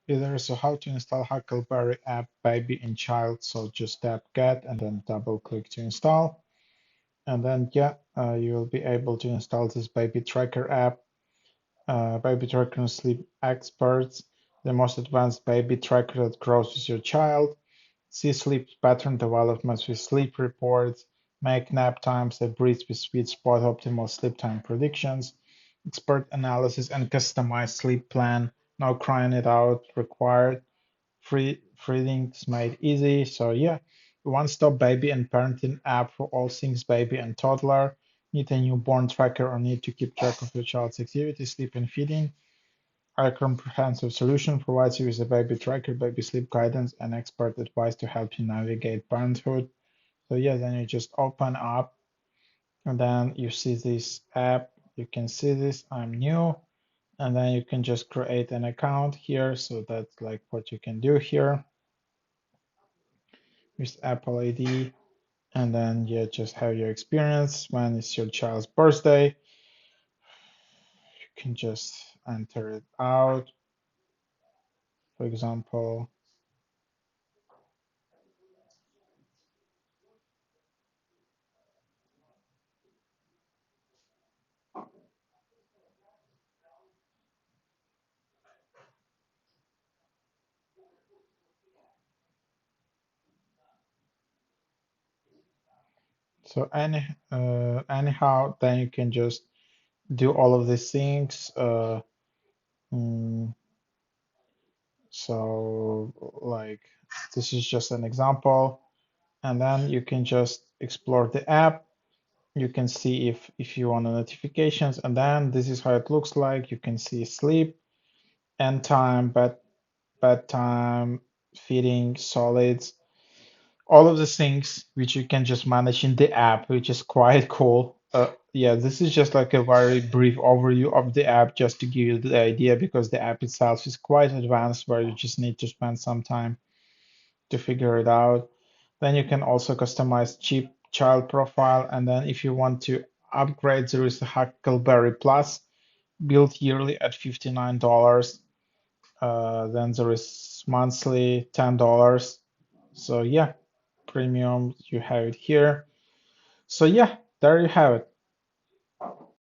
Either so how to install Huckleberry app baby and child. So just tap get and then double click to install. And then yeah, you will be able to install this baby tracker app. Baby tracker and sleep experts, the most advanced baby tracker that grows with your child. See sleep pattern developments with sleep reports, make nap times that breathe with sweet spot optimal sleep time predictions, expert analysis and customized sleep plan. No crying it out required. Free feeding's made easy. So yeah, one-stop baby and parenting app for all things baby and toddler. Need a newborn tracker or need to keep track of your child's activity, sleep, and feeding? Our comprehensive solution provides you with a baby tracker, baby sleep guidance, and expert advice to help you navigate parenthood. So yeah, then you just open up and then you see this app. You can see this, I'm new, and then you can just create an account here. So that's like what you can do here with Apple ID. And then you just have your experience. When it's your child's birthday, you can just enter it out. For example, so anyhow, then you can just do all of these things. Mm, so like this is just an example, and then you can just explore the app. You can see if you want the notifications, and then this is how it looks like. You can see sleep, end time, bedtime, feeding, solids, all of the things which you can just manage in the app, which is quite cool. Yeah, this is just like a very brief overview of the app just to give you the idea because the app itself is quite advanced where you just need to spend some time to figure it out. Then you can also customize cheap child profile. And then if you want to upgrade, there is the Huckleberry Plus built yearly at $59. Then there is monthly $10. So yeah, premium, you have it here. So yeah, there you have it.